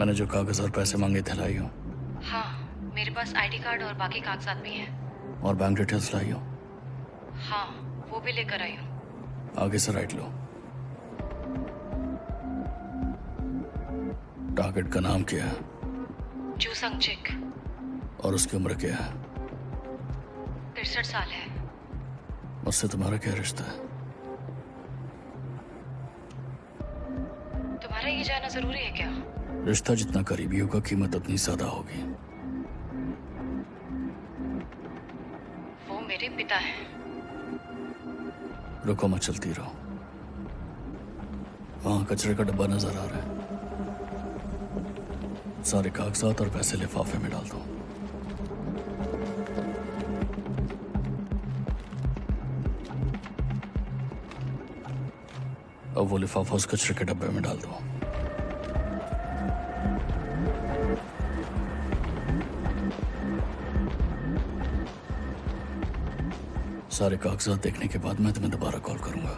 मैंने जो कागज और पैसे मांगे थे लाई हो? हाँ, मेरे पास आईडी कार्ड और बाकी कागजात भी हैं। और बैंक डिटेल्स लाई हो? हाँ, वो भी लेकर आई हूँ। आगे से राइट लो। टारगेट का नाम क्या है? जू संगचिक। और उसकी उम्र क्या है? 63 साल है। उससे तुम्हारा क्या रिश्ता है? तुम्हारा ये जानना जरूरी है क्या? रिश्ता जितना करीबी होगा कीमत उतनी ज्यादा होगी। वो मेरे पिता हैं। रुको मत, चलती रहो। वहां कचरे का डब्बा नजर आ रहा है। सारे कागजात और पैसे लिफाफे में डाल दो। अब वो लिफाफा उस कचरे के डब्बे में डाल दो। सारे कागजात देखने के बाद मैं तुम्हें दोबारा कॉल करूंगा।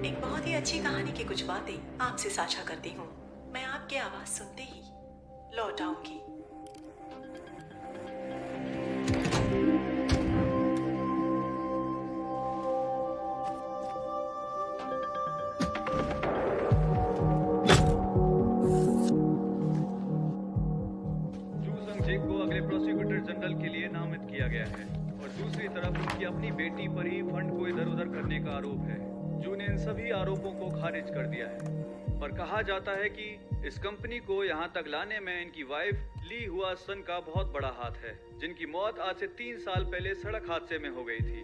एक बहुत ही अच्छी कहानी की कुछ बातें आपसे साझा करती हूँ। मैं आपकी आवाज सुनते ही लौट आऊंगी। जू संगचेक को अगले प्रोसिक्यूटर जनरल के लिए नामित किया गया है और दूसरी तरफ उनकी अपनी बेटी पर ही फंड को इधर उधर करने का आरोप है। जू ने इन सभी आरोपों को खारिज कर दिया है, पर कहा जाता है कि इस कंपनी को यहाँ तक लाने में इनकी वाइफ ली हुआ सन का बहुत बड़ा हाथ है, जिनकी मौत आज से 3 साल पहले सड़क हादसे में हो गई थी।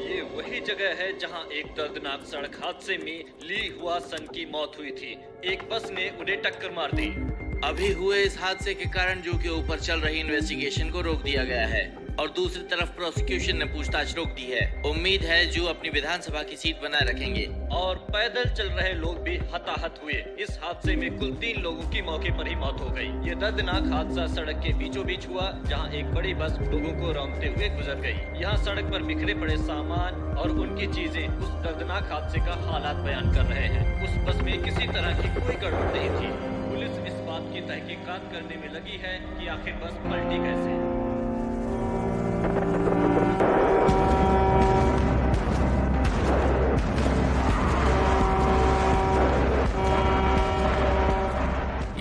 ये वही जगह है जहां एक दर्दनाक सड़क हादसे में ली हुआ सन की मौत हुई थी। एक बस ने उन्हें टक्कर मार दी। अभी हुए इस हादसे के कारण जू के ऊपर चल रही इन्वेस्टिगेशन को रोक दिया गया है और दूसरी तरफ प्रोसिक्यूशन ने पूछताछ रोक दी है। उम्मीद है जू अपनी विधानसभा की सीट बनाए रखेंगे। और पैदल चल रहे लोग भी हताहत हुए। इस हादसे में कुल 3 लोगों की मौके पर ही मौत हो गई। ये दर्दनाक हादसा सड़क के बीचों बीच हुआ, जहां एक बड़ी बस लोगों को रौंदते हुए गुजर गई। यहाँ सड़क पर बिखरे पड़े सामान और उनकी चीजें उस दर्दनाक हादसे का हालात बयान कर रहे हैं। उस बस में किसी तरह की कोई गड़बड़ नहीं थी। पुलिस इस बात की तहकीकात करने में लगी है कि आखिर बस पलटी कैसे।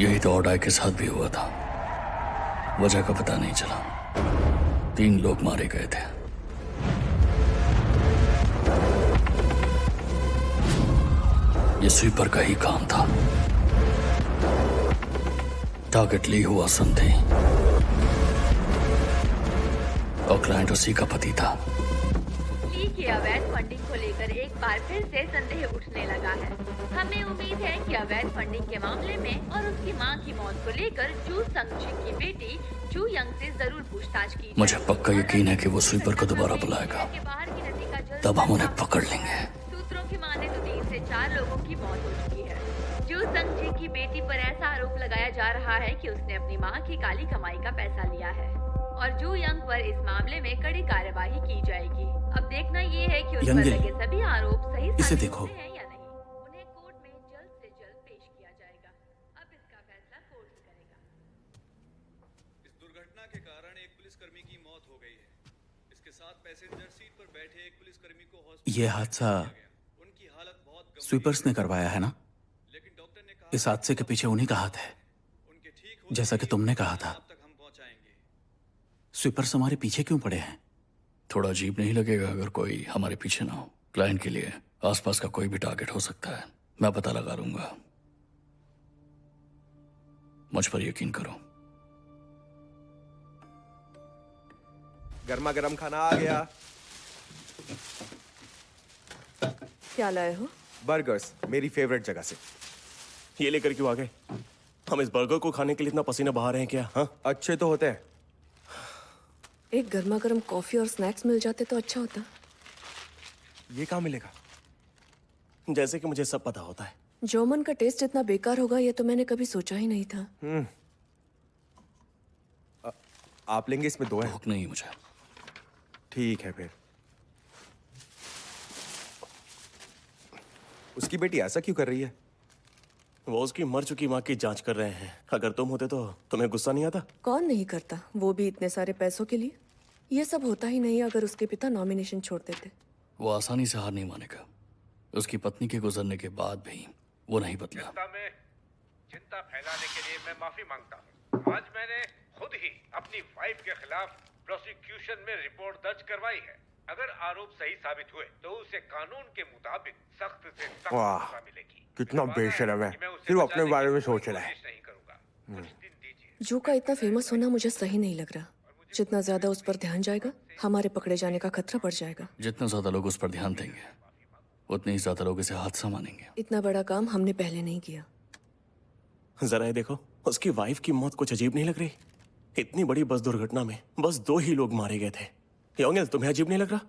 यही तो ऑडाई के साथ भी हुआ था। वजह का पता नहीं चला। 3 लोग मारे गए थे। ये स्वीपर का ही काम था। टारगेट ली हुआ सन थी और क्लाइंट उसी का पति था। ली की अवैध फंडिंग को लेकर एक बार फिर से संदेह उठने लगा है। हमें उम्मीद है कि अवैध फंडिंग के मामले में और उसकी मां की मौत को लेकर जू संगचिक की बेटी जू यंग से जरूर पूछताछ की। मुझे पक्का यकीन है कि वो स्वीपर को दोबारा बुलाएगा, तब हम उन्हें पकड़ लेंगे। सूत्रों की माने तो 3 से 4 लोगों की मौत हो चुकी है। जू संगचिक की बेटी पर ऐसा आरोप लगाया जा रहा है कि उसने अपनी मां की काली कमाई का पैसा लिया है और जू यंग पर इस मामले में कड़ी कार्यवाही की जाएगी। अब देखना ये है कि उस पर लगे सभी आरोप सही इसे साबित देखो। होते हैं या नहीं। उन्हें कोर्ट में जल्द से जल्द पेश किया जाएगा। अब इसका फैसला कोर्ट ही करेगा। इस दुर्घटना के कारण एक पुलिसकर्मी की मौत हो गई है। इसके साथ पैसेंजर सीट पर बैठे एक पुलिसकर्मी को हॉस्पिटल ये हादसा उनकी हालत बहुत गंभीर स्वीपर्स ने करवाया है ना? लेकिन डॉक्टर ने कहा इस हादसे के पीछे उन्हीं का हाथ है, उनके ठीक हो जैसा कि तुमने कहा था। तक हम पहुंचाएंगे। स्वीपर्स हमारे पीछे क्यों पड़े हैं? थोड़ा अजीब नहीं लगेगा अगर कोई हमारे पीछे ना हो? क्लाइंट के लिए आसपास का कोई भी टारगेट हो सकता है, मैं पता लगा लूंगा। मुझ पर यकीन करो। गर्मा गर्म खाना आ गया। क्या लाए हो? बर्गर्स, मेरी फेवरेट जगह से। ये लेकर क्यों आ गए? हम इस बर्गर को खाने के लिए इतना पसीना बहा रहे हैं क्या? हाँ, अच्छे तो होते हैं। एक गर्मा गर्म कॉफी और स्नैक्स मिल जाते तो अच्छा होता। ये कहाँ मिलेगा? जैसे कि मुझे सब पता होता है। जोमन का टेस्ट इतना बेकार होगा ये तो मैंने कभी सोचा ही नहीं था। आप लेंगे? इसमें 2 है। भूख नहीं मुझे। ठीक है फिर। उसकी बेटी ऐसा क्यों कर रही है? वो उसकी मर चुकी माँ की जांच कर रहे हैं। अगर तुम होते तो तुम्हें गुस्सा नहीं आता? कौन नहीं करता, वो भी इतने सारे पैसों के लिए। ये सब होता ही नहीं अगर उसके पिता नॉमिनेशन छोड़ देते। वो आसानी से हार नहीं मानेगा। उसकी पत्नी के गुजरने के बाद भी वो नहीं बदला। जनता में चिंता फैलाने के लिए मैं माफी मांगता हूँ। आज मैंने खुद ही अपनी वाइफ के खिलाफ प्रोसिक्यूशन में रिपोर्ट दर्ज करवाई है। अगर आरोप सही साबित हुए तो उसे कानून के मुताबिक सख्त से सख्त सजा मिलेगी। कितना बेशर्म है, सिर्फ अपने बारे में सोच रहा है। नहीं करूंगा। कुछ दिन दीजिए। जो का इतना फेमस होना मुझे सही नहीं लग रहा। जितना ज्यादा उस पर ध्यान जाएगा हमारे पकड़े जाने का खतरा बढ़ जाएगा। जितना ज्यादा लोग उस पर ध्यान देंगे उतने ही ज्यादा लोग इसे हादसा मानेंगे। इतना बड़ा काम हमने पहले नहीं किया। जरा ये देखो, उसकी वाइफ की मौत कुछ अजीब नहीं लग रही? इतनी बड़ी बस दुर्घटना में बस 2 ही लोग मारे गए थे। योंगेल, तुम्हें अजीब नहीं लग रहा?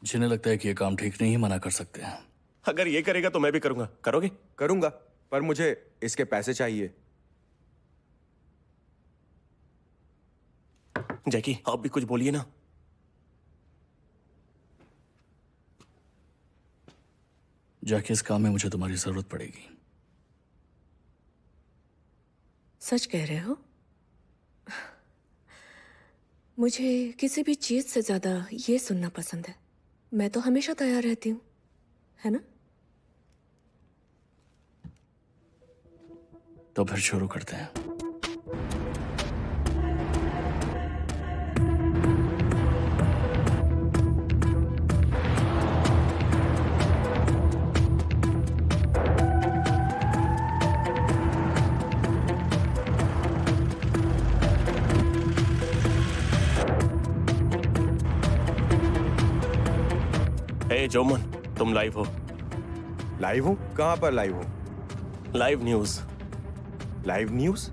जिन्हें लगता है कि ये काम ठीक नहीं, मना कर सकते हैं। अगर ये करेगा तो मैं भी करूंगा। करोगे? करूंगा, पर मुझे इसके पैसे चाहिए। जैकी, आप भी कुछ बोलिए ना। जाके इस काम में मुझे तुम्हारी जरूरत पड़ेगी। सच कह रहे हो? मुझे किसी भी चीज से ज्यादा ये सुनना पसंद है। मैं तो हमेशा तैयार रहती हूँ, है ना? तो फिर शुरू करते हैं। हे जोमन, तुम लाइव हो? लाइव हूँ? कहाँ पर लाइव हूँ? Live news. Live news?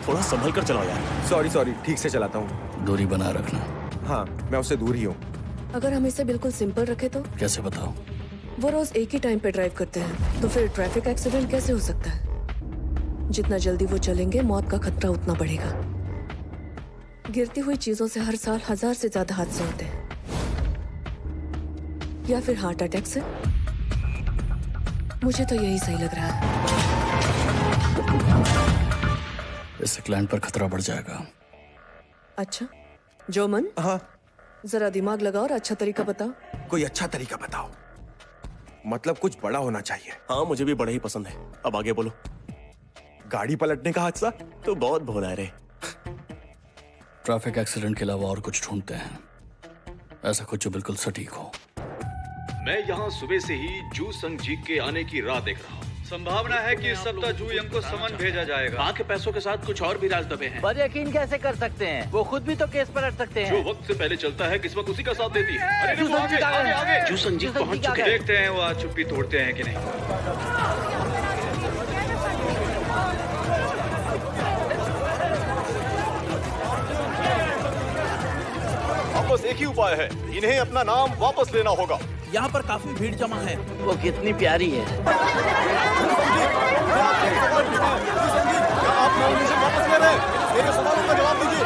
थोड़ा संभल कर चलाओ यार। सॉरी, ठीक से चलाता हूँ। दूरी बना रखना। हाँ, मैं उससे दूर ही हूँ। अगर हम इसे बिल्कुल सिंपल रखें तो? कैसे बताओ? वो रोज एक ही टाइम पे ड्राइव करते हैं, तो फिर ट्रैफिक एक्सीडेंट कैसे हो सकता है? जितना जल्दी वो चलेंगे मौत का खतरा उतना बढ़ेगा। गिरती हुई चीजों से हर साल 1000 से ज्यादा हादसे होते हैं। या फिर हार्ट अटैक से? मुझे तो यही सही लग रहा है। इससे क्लाइंट पर खतरा बढ़ जाएगा। अच्छा जोमन, हाँ, जरा दिमाग लगाओ और अच्छा तरीका बताओ। कोई अच्छा तरीका बताओ। मतलब कुछ बड़ा होना चाहिए। हाँ, मुझे भी बड़ा ही पसंद है। अब आगे बोलो। गाड़ी पलटने का हादसा? तो बहुत भोला है रे। ट्रैफिक एक्सीडेंट के अलावा और कुछ ढूंढते हैं, ऐसा कुछ जो बिल्कुल सटीक हो। मैं यहाँ सुबह से ही जू संग जी के आने की राह देख रहा हूँ। संभावना है कि इस सप्ताह जू यंग को समन भेजा जाएगा। माँ के पैसों के साथ कुछ और भी राज दबे हैं। पर यकीन कैसे कर सकते हैं? वो खुद भी तो केस पर अट सकते हैं। जो वक्त से पहले चलता है किस्मत उसी का साथ देती है। अरे जू वो संग जी आगे, का आगे। जू संग जी पहुंच चुके हैं। देखते हैं वो आज चुप्पी तोड़ते हैं कि नहीं। बस एक ही उपाय है, इन्हें अपना नाम वापस लेना होगा। यहाँ पर काफी भीड़ जमा है। वो कितनी प्यारी है। आप नॉमिनेशन वापस ले रहे हैं? मेरे सवालों का जवाब दीजिए।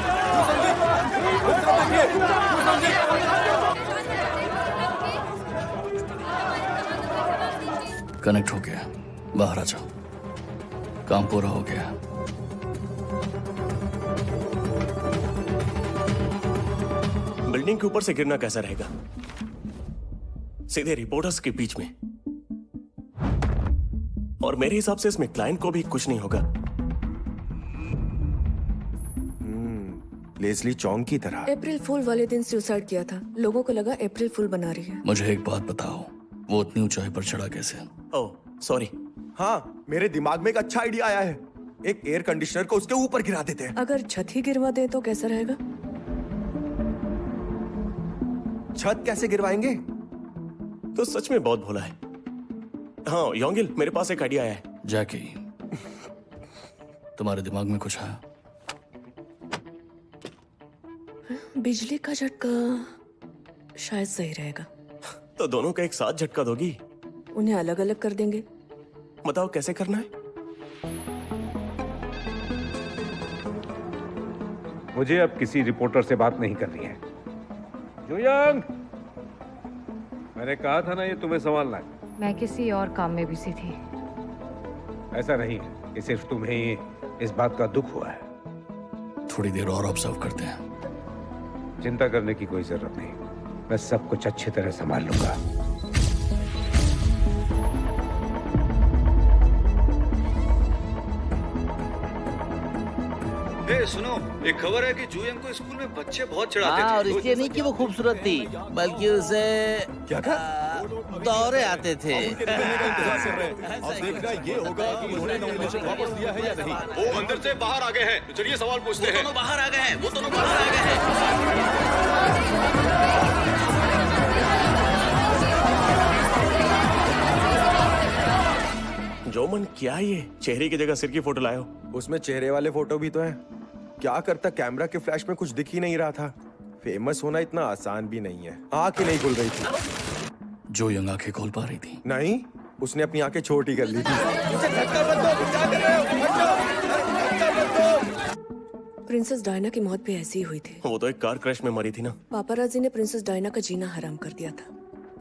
कनेक्ट हो गया, बाहर आ जाओ। काम पूरा हो गया। बिल्डिंग के ऊपर से गिरना कैसा रहेगा? सीधे रिपोर्टर्स के बीच में। और मेरे हिसाब से इसमें क्लाइंट को भी कुछ नहीं होगा। लेस्ली चोंग की तरह। अप्रैल फूल वाले दिन सुसाइड किया था। लोगों को लगा अप्रैल फूल बना रही है। मुझे एक बात बताओ, वो इतनी ऊंचाई पर चढ़ा कैसे? Oh sorry. हाँ, मेरे दिमाग में एक अच्छा आइडिया आया है। एक एयर कंडीशनर को उसके ऊपर गिरा देते हैं। अगर छत ही गिरवा दे तो कैसा रहेगा? छत कैसे गिरवाएंगे? तो सच में बहुत भोला है। हाँ योंगिल, मेरे पास एक आइडिया आया है। जैकी, तुम्हारे दिमाग में कुछ है? बिजली का झटका शायद सही रहेगा। तो दोनों का एक साथ झटका दोगी? उन्हें अलग अलग कर देंगे। बताओ कैसे करना है? मुझे अब किसी रिपोर्टर से बात नहीं करनी है। जुयांग, मैंने कहा था ना ये तुम्हें संभालना है। मैं किसी और काम में बिजी थी। ऐसा नहीं है कि सिर्फ तुम्हें ही इस बात का दुख हुआ है। थोड़ी देर और ऑब्जर्व करते हैं। चिंता करने की कोई जरूरत नहीं, मैं सब कुछ अच्छी तरह संभाल लूंगा। सुनो, एक खबर है कि जुयंग को स्कूल में बच्चे बहुत चढ़ाते हाँ, थे। और इसलिए नहीं कि वो खूबसूरत थी, बल्कि उसे क्या दौरे आते थे। ये होगा कि उन्होंने नॉमिनेशन वापस लिया है या नहीं। वो अंदर से बाहर आ गए हैं, तो चलिए सवाल पूछते हैं। दोनों बाहर आ गए हैं, वो दोनों बाहर आ गए हैं। जोमन, क्या ये चेहरे की जगह सिर की फोटो लायो? उसमें चेहरे वाले फोटो भी तो हैं। क्या करता, कैमरा के फ्लैश में कुछ दिख ही नहीं रहा था। फेमस होना इतना आसान भी नहीं है। आंखें नहीं खुल रही थी। जो यंग आंखें खोल पा रही थी? नहीं, उसने अपनी आंखें छोटी कर ली थी। प्रिंसेस डायना की मौत भी ऐसी ही हुई थी। वो तो एक कार क्रैश में मरी थी ना। पापाराजी ने प्रिंसेस डायना का जीना हराम कर दिया था।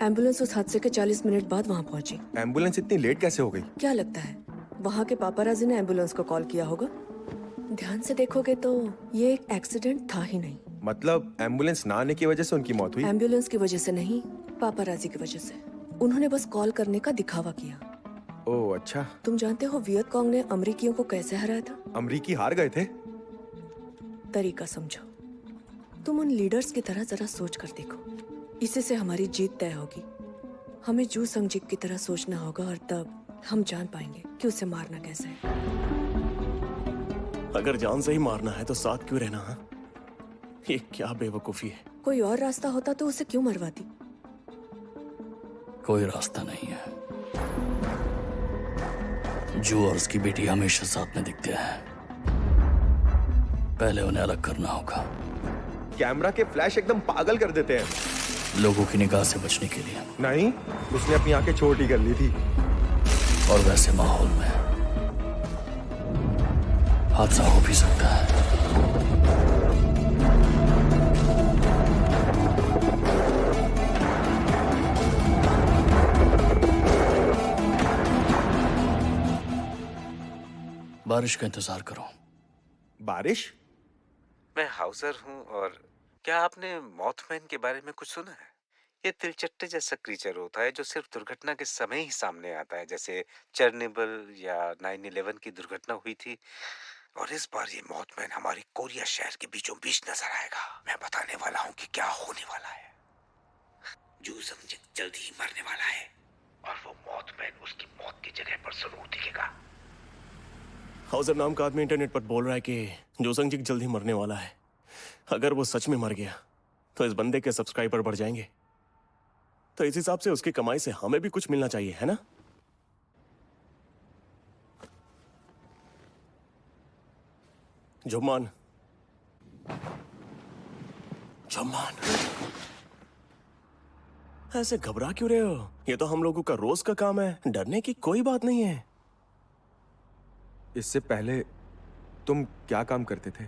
एम्बुलेंस उस हादसे के 40 मिनट बाद वहाँ पहुंची। एम्बुलेंस इतनी लेट कैसे हो गई? क्या लगता है वहाँ के पापाराजी ने एम्बुलेंस को कॉल किया होगा? ध्यान से देखोगे तो ये एक एक्सीडेंट था ही नहीं। मतलब एम्बुलेंस ना आने की वजह से उनकी मौत हुई? एम्बुलेंस की वजह से नहीं, पापाराजी की वजह से। उन्होंने बस कॉल करने का दिखावा किया। ओह अच्छा। तुम जानते हो वियत कॉन्ग ने अमरीकियों को कैसे हराया था? अमरीकी हार गए थे? तरीका समझो। तुम उन लीडर्स की तरह जरा सोच कर देखो। इसी से हमारी जीत तय होगी। हमें जू संगजिक की तरह सोचना होगा और तब हम जान पाएंगे कि उसे मारना कैसे है। अगर जान से ही मारना है तो साथ क्यों रहना? हाँ, ये क्या बेवकूफी है। कोई और रास्ता होता तो उसे क्यों मरवाती? कोई रास्ता नहीं है। जू और उसकी बेटी हमेशा साथ में दिखते हैं। पहले उन्हें अलग करना होगा। कैमरा के फ्लैश एकदम पागल कर देते हैं। लोगों की निगाह से बचने के लिए। नहीं, उसने अपनी आंखें छोटी कर ली थी। और वैसे माहौल में हादसा हो भी सकता है। बारिश का इंतजार करो। बारिश? मैं हाउसर हूँ। और क्या आपने मॉथमैन के बारे में कुछ सुना है? ये तिलचट्टे जैसा क्रीचर होता है जो सिर्फ दुर्घटना के समय ही सामने आता है, जैसे चर्निबल या 9/11 की दुर्घटना हुई थी। और इस बार ये मॉथमैन हमारे कोरिया शहर के बीचों बीच नजर आएगा। मैं बताने वाला हूँ कि क्या होने वाला है। जू संगजिक जल्दी ही मरने वाला है और वो मॉथमैन उसकी मौत की जगह पर जरूर दिखेगा। हाउसर नाम का आदमी इंटरनेट पर बोल रहा है कि जो संगजिक जल्दी मरने वाला है। अगर वो सच में मर गया तो इस बंदे के सब्सक्राइबर बढ़ जाएंगे। तो इस हिसाब से उसकी कमाई से हमें भी कुछ मिलना चाहिए, है ना? जुम्मान, जुम्मान, ऐसे घबरा क्यों रहे हो? ये तो हम लोगों का रोज का काम है। डरने की कोई बात नहीं है। इससे पहले तुम क्या काम करते थे?